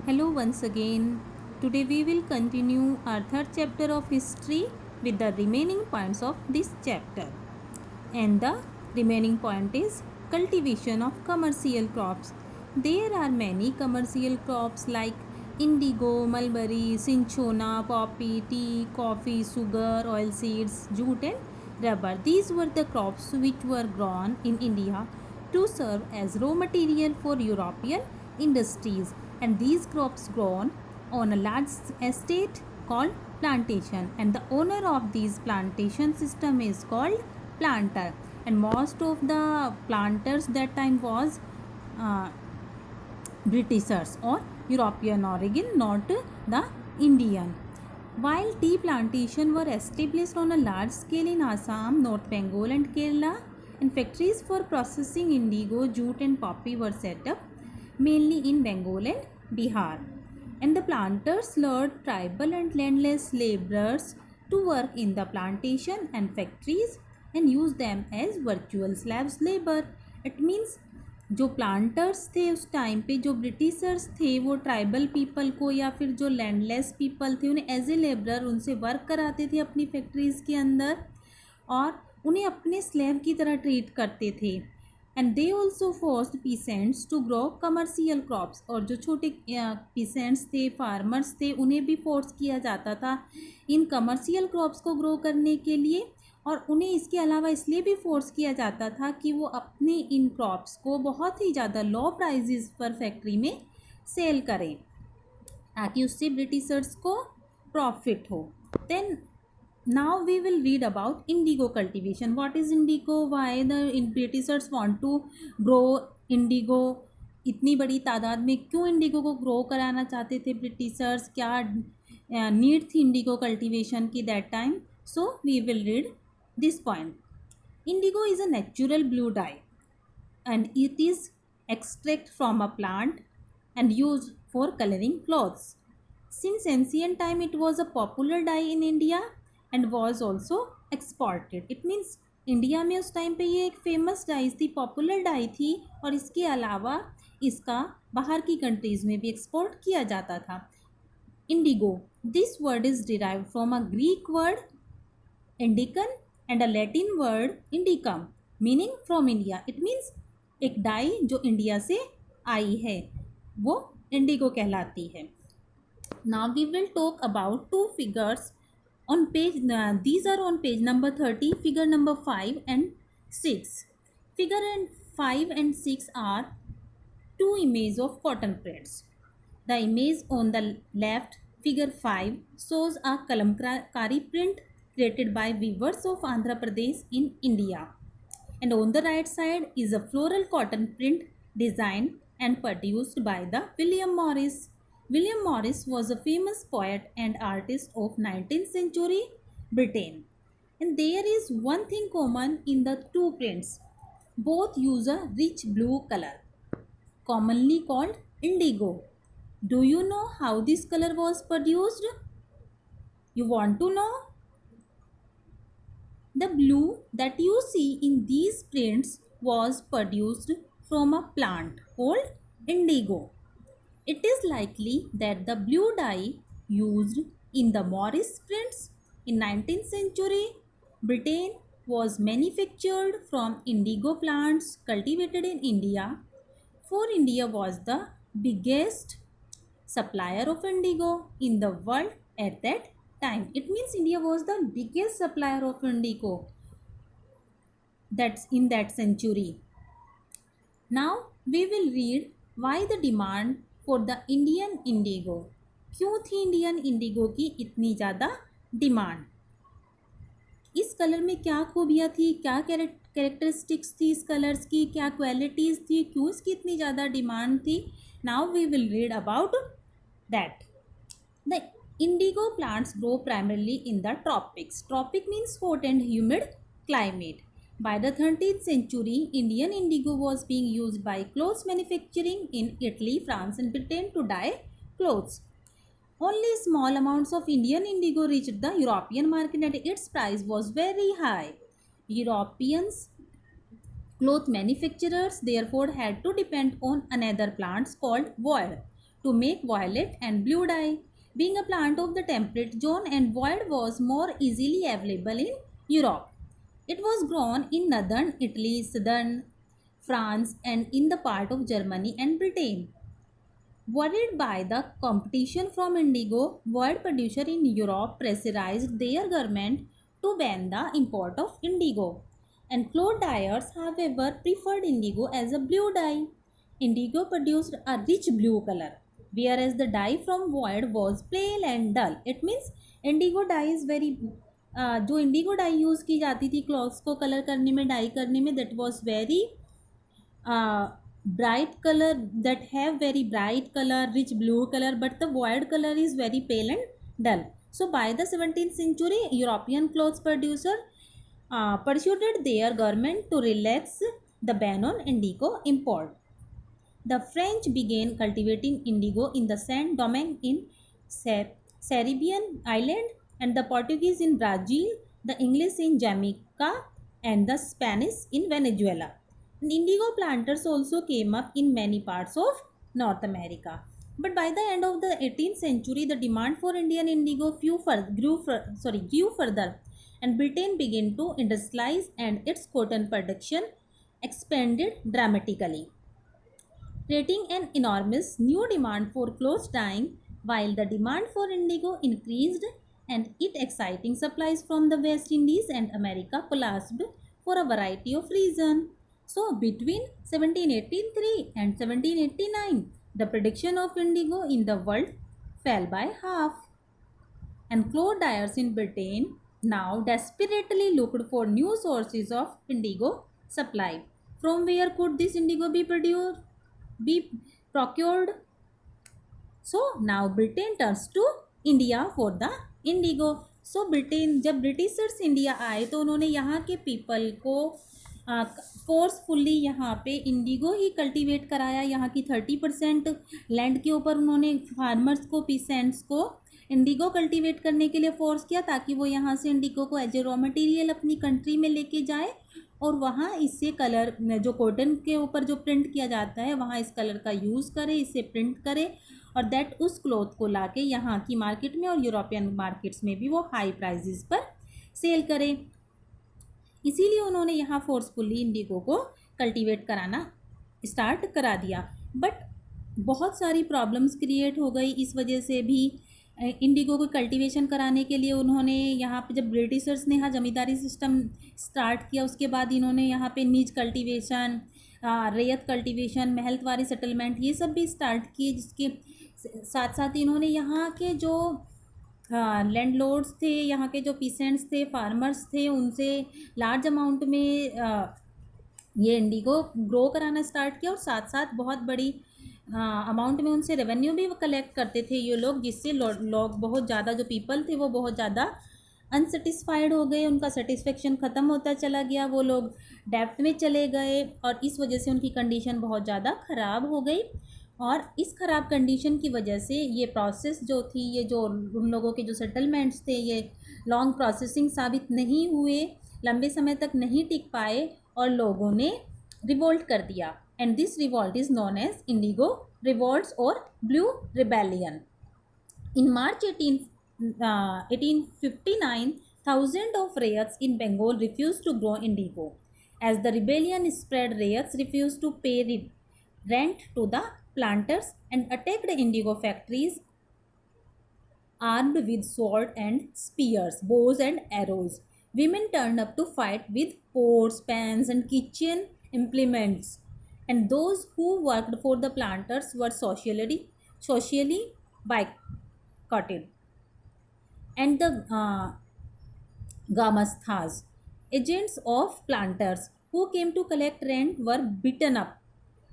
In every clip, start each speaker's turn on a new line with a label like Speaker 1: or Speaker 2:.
Speaker 1: Hello once again. Today we will continue our third chapter of history with the remaining points of this chapter. And the remaining point is cultivation of commercial crops. There are many commercial crops like indigo, mulberry, cinchona, poppy, tea, coffee, sugar, oilseeds, jute and rubber. These were the crops which were grown in India to serve as raw material for European industries, and these crops grown on a large estate called plantation, and the owner of these plantation system is called planter, and most of the planters that time was uh, Britishers or European origin, not the Indian. While tea plantation were established on a large scale in Assam, North Bengal and Kerala, and factories for processing indigo, jute and poppy were set up mainly in Bengal and Bihar. And the planters lured tribal and landless laborers to work in the plantation and factories and use them as virtual slaves labor. It means जो planters थे उस time पे, जो Britishers थे, वो tribal people को या फिर जो लैंडलेस पीपल थे उन्हें एज ए लेबरर उनसे वर्क कराते थे अपनी फैक्ट्रीज़ के अंदर और उन्हें अपने स्लेव की तरह ट्रीट करते थे. And they also forced peasants to grow commercial crops, और जो छोटे पीसेंट्स थे, फार्मर्स थे, उन्हें भी फोर्स किया जाता था इन कमर्शियल क्रॉप्स को ग्रो करने के लिए, और उन्हें इसके अलावा इसलिए भी फोर्स किया जाता था कि वो अपने इन क्रॉप्स को बहुत ही ज़्यादा लो प्राइजेस पर फैक्ट्री में सेल करें ताकि उससे ब्रिटिशर्स को प्रॉफिट हो. Then now we will read about indigo cultivation. What is indigo, why the Britishers want to grow indigo, इतनी बड़ी तादाद में क्यों इंडिगो को ग्रो कराना चाहते थे ब्रिटिशर्स, क्या नीड थी इंडिगो कल्टिवेशन की that time. So we will read this point. Indigo is a natural blue dye and it is extract from a plant and used for coloring clothes. Since ancient time it was a popular dye in India and was also exported. It means India में उस time पे ये एक famous die थी, popular die थी, और इसके अलावा इसका बाहर की कंट्रीज़ में भी एक्सपोर्ट किया जाता था. Indigo, this word is derived from a Greek word indikon and a Latin word indicum meaning from India. It means एक डाई जो इंडिया से आई है वो इंडिगो कहलाती है. Now we will talk about two figures on page, these are on page number 30, figure number 5 and 6. Figure 5 and 6 are two images of cotton threads. The image on the left, figure 5, shows a kalamkari print created by weavers of Andhra Pradesh in India. And on the right side is a floral cotton print designed and produced by the William Morris. William Morris was a famous poet and artist of 19th century Britain. And there is one thing common in the two prints. Both use a rich blue color, commonly called indigo. Do you know how this color was produced? You want to know? The blue that you see in these prints was produced from a plant called indigo. It is likely that the blue dye used in the Morris prints in 19th century Britain was manufactured from indigo plants cultivated in India, for India was the biggest supplier of indigo in the world at that time. It means India was the biggest supplier of indigo that's in that century. Now we will read why the demand for the Indian indigo. क्यों थी Indian Indigo की इतनी ज़्यादा demand, इस colour में क्या खूबियाँ थी, क्या कैरेक्टरिस्टिक्स थी इस कलर्स की, क्या क्वालिटीज़ थी, क्यों इसकी इतनी ज़्यादा डिमांड थी. Now we will read about that. The indigo plants grow primarily in the tropics. Tropic means hot and humid climate. By the 13th century, Indian indigo was being used by clothes manufacturing in Italy, France and Britain to dye clothes. Only small amounts of Indian indigo reached the European market and its price was very high. Europeans cloth manufacturers therefore had to depend on another plants called woad to make violet and blue dye. Being a plant of the temperate zone, and woad was more easily available in Europe. It was grown in northern Italy, southern France, and in the part of Germany and Britain. Worried by the competition from indigo, woad producers in Europe pressurized their government to ban the import of indigo. And cloth dyers, however, preferred indigo as a blue dye. Indigo produced a rich blue color, whereas the dye from woad was pale and dull. It means indigo dye is very जो Indigo dye use की जाती थी clothes को colour करने में, die करने में, that was very bright color, that have very bright color, rich blue color, but the woad color is very pale and dull. So by the 17th century, European clothes producer persuaded their government to relax the ban on indigo import. The French began cultivating indigo in the Saint Domingue in Caribbean island, and the Portuguese in Brazil, the English in Jamaica, and the Spanish in Venezuela. And indigo planters also came up in many parts of North America. But by the end of the 18th century, the demand for Indian indigo grew further, and Britain began to industrialize, and its cotton production expanded dramatically, creating an enormous new demand for clothes dyeing, while the demand for indigo increased and its exciting supplies from the West Indies and America collapsed for a variety of reasons. So, between 1783 and 1789, the production of indigo in the world fell by half, and cloth dyers in Britain now desperately looked for new sources of indigo supply. From where could this indigo be procured? So now Britain turns to India for the indigo. So Britain, जब Britishers India आए तो उन्होंने यहाँ के people को forcefully यहाँ पे Indigo ही cultivate कराया. यहाँ की 30% लैंड के ऊपर उन्होंने फार्मर्स को, पीसेंट्स को इंडिगो कल्टीवेट करने के लिए फोर्स किया, ताकि वो यहाँ से इंडिगो को एज ए रॉ मटेरियल अपनी कंट्री में लेके जाए और वहाँ इससे कलर, जो कॉटन के ऊपर जो प्रिंट किया जाता है वहाँ इस कलर का यूज़ करे, इससे प्रिंट करे, और दैट उस क्लॉथ को लाके यहाँ की मार्केट में और यूरोपियन मार्केट्स में भी वो हाई प्राइजेस पर सेल करे. इसीलिए उन्होंने यहाँ फोर्सफुली इंडिगो को कल्टीवेट कराना स्टार्ट करा दिया. बट बहुत सारी प्रॉब्लम्स क्रिएट हो गई इस वजह से भी. इंडिगो को कल्टीवेशन कराने के लिए उन्होंने यहाँ पे, जब ब्रिटिशर्स ने यहाँ ज़मींदारी सिस्टम स्टार्ट किया, उसके बाद इन्होंने यहाँ पे निज कल्टीवेशन, रैयत कल्टीवेशन, महलतवारी सेटलमेंट, ये सब भी स्टार्ट किए, जिसके साथ साथ इन्होंने यहाँ के जो लैंडलॉर्ड्स थे, यहाँ के जो पीसेंट्स थे, फार्मर्स थे, उनसे लार्ज अमाउंट में ये इंडिगो ग्रो कराना स्टार्ट किया, और साथ साथ बहुत बड़ी अमाउंट में उनसे रेवेन्यू भी कलेक्ट करते थे ये लोग, जिससे लोग बहुत ज़्यादा, जो पीपल थे वो बहुत ज़्यादा अनसेटिस्फाइड हो गए, उनका सेटिस्फेक्शन ख़त्म होता चला गया, वो लोग डेब्ट में चले गए, और इस वजह से उनकी कंडीशन बहुत ज़्यादा ख़राब हो गई. और इस ख़राब कंडीशन की वजह से ये प्रोसेस जो थी, ये जो उन लोगों के जो सेटलमेंट्स थे, ये लॉन्ग प्रोसेसिंग साबित नहीं हुए, लंबे समय तक नहीं टिक पाए, और लोगों ने रिवोल्ट कर दिया. And this revolt is known as indigo revolts और blue rebellion. In March 1859, thousands of ryots in Bengal refused to grow indigo. As the rebellion spread, ryots refused to pay rent to the planters and attacked indigo factories armed with sword and spears, bows and arrows. Women turned up to fight with pots, pans and kitchen implements. And those who worked for the planters were socially boycotted. And the Gamasthas, agents of planters who came to collect rent, were beaten up,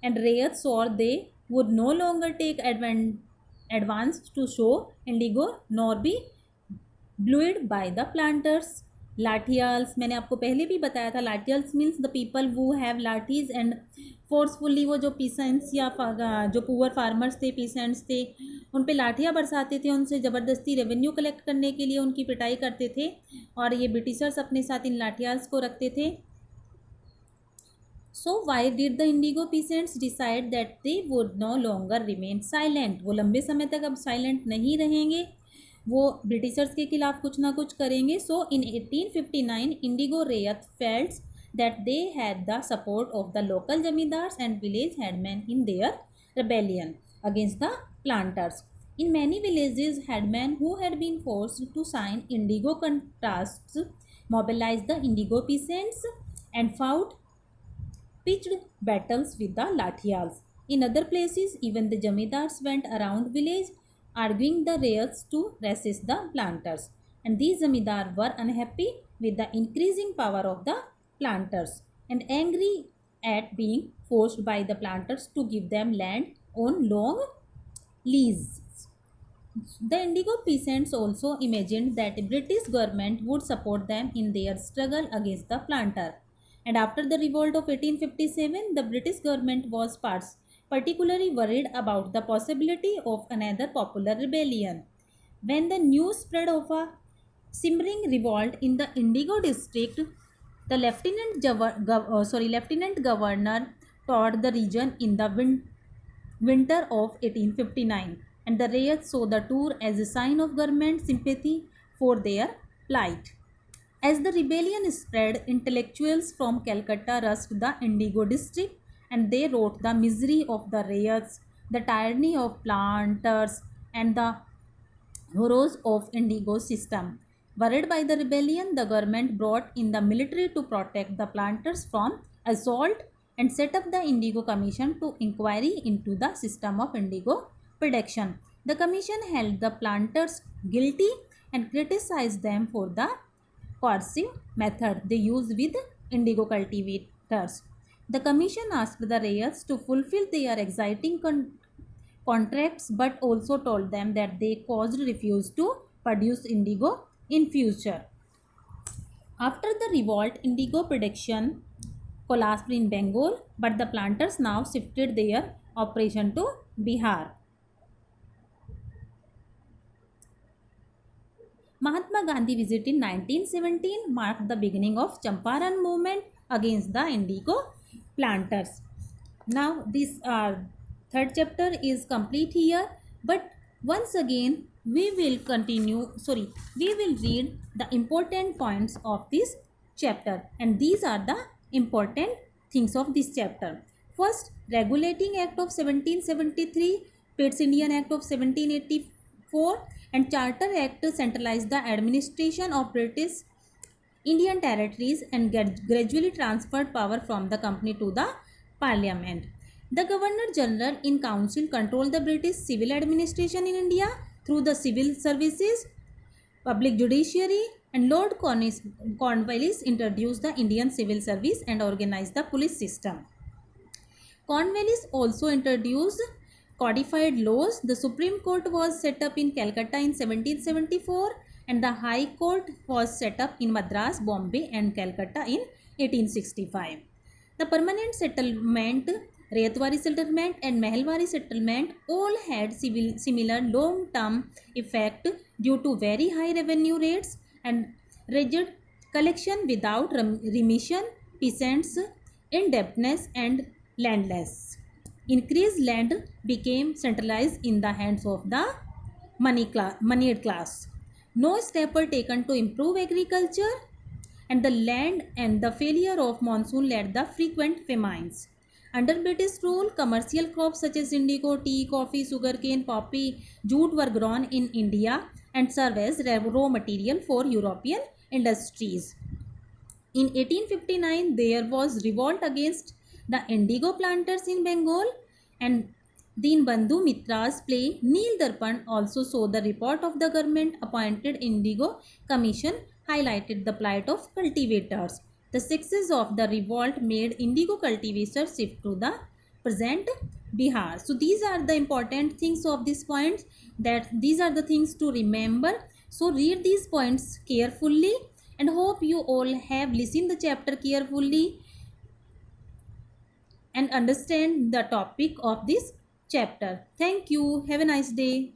Speaker 1: and ryots swore they would no longer take advance to show indigo nor be blued by the planters. लाठियाल्स, मैंने आपको पहले भी बताया था, लाठियाल्स means the people वो have lathis, and forcefully वो जो peasants या जो पुअर फार्मर्स थे, पीसेंट्स थे, उन पे लाठियाँ बरसाते थे, उनसे ज़बरदस्ती रेवेन्यू कलेक्ट करने के लिए उनकी पिटाई करते थे, और ये ब्रिटिशर्स अपने साथ इन लाठियाल्स को रखते थे. So why did the Indigo peasants decide that they would no longer remain silent? वो लंबे समय तक अब साइलेंट नहीं रहेंगे, वो ब्रिटिशर्स के खिलाफ कुछ ना कुछ करेंगे. So in 1859 Indigo Rayat felt that they had the support of the local jamidars and village headmen in their rebellion against the planters. In many villages, headmen who had been forced to sign Indigo contracts mobilized the Indigo peasants and fought pitched battles with the Lathials. In other places, even the Jamidars went around village arguing the riots to resist the planters. And these Jamidar were unhappy with the increasing power of the planters and angry at being forced by the planters to give them land on long lease. The Indigo peasants also imagined that the British government would support them in their struggle against the planter. And after the revolt of 1857, the British government was particularly worried about the possibility of another popular rebellion. When the news spread of a simmering revolt in the Indigo district, the Lieutenant Governor toured the region in the winter of 1859, and the riots saw the tour as a sign of government sympathy for their plight. As the rebellion spread, intellectuals from Calcutta rushed the Indigo district, and they wrote the misery of the riots, the tyranny of planters, and the horrors of Indigo system. Worried by the rebellion, the government brought in the military to protect the planters from assault and set up the Indigo Commission to inquiry into the system of indigo production. The commission held the planters guilty and criticized them for the coercive method they used with indigo cultivators. The commission asked the rayers to fulfill their exciting contracts but also told them that they caused refuse to produce indigo in future. After the revolt, indigo production collapsed in Bengal, but the planters now shifted their operation to Bihar. Mahatma Gandhi visit in 1917 marked the beginning of Champaran movement against the indigo planters. Now this third chapter is complete here, but once again we will read the important points of this chapter, and these are the important things of this chapter. First, Regulating Act of 1773, Pitt's Indian Act of 1784 and Charter Act centralized the administration of British Indian territories and gradually transferred power from the company to the parliament. The Governor General in Council controlled the British civil administration in India through the civil services, public judiciary, and Lord Cornwallis introduced the Indian civil service and organized the police system. Cornwallis also introduced codified laws. The Supreme Court was set up in Calcutta in 1774 and the High Court was set up in Madras, Bombay and Calcutta in 1865. The permanent settlement, Rayatwari settlement and Mehalwari settlement all had similar long-term effect due to very high revenue rates and rigid collection without remission, peasants, indebtedness and landless. Increased land became centralized in the hands of the moneyed class. No step were taken to improve agriculture, and the land and the failure of monsoon led the frequent famines. Under British rule, commercial crops such as indigo, tea, coffee, sugarcane, poppy, jute were grown in India and served as raw material for European industries. In 1859, there was revolt against the indigo planters in Bengal, and Dinbandhu Mitra's play Neel Darpan also saw the report of the government appointed Indigo Commission highlighted the plight of cultivators. The success of the revolt made indigo cultivators shift to the present Bihar. So these are the important things of this point, that these are the things to remember. So read these points carefully and hope you all have listened the chapter carefully and understand the topic of this chapter. Thank you. Have a nice day.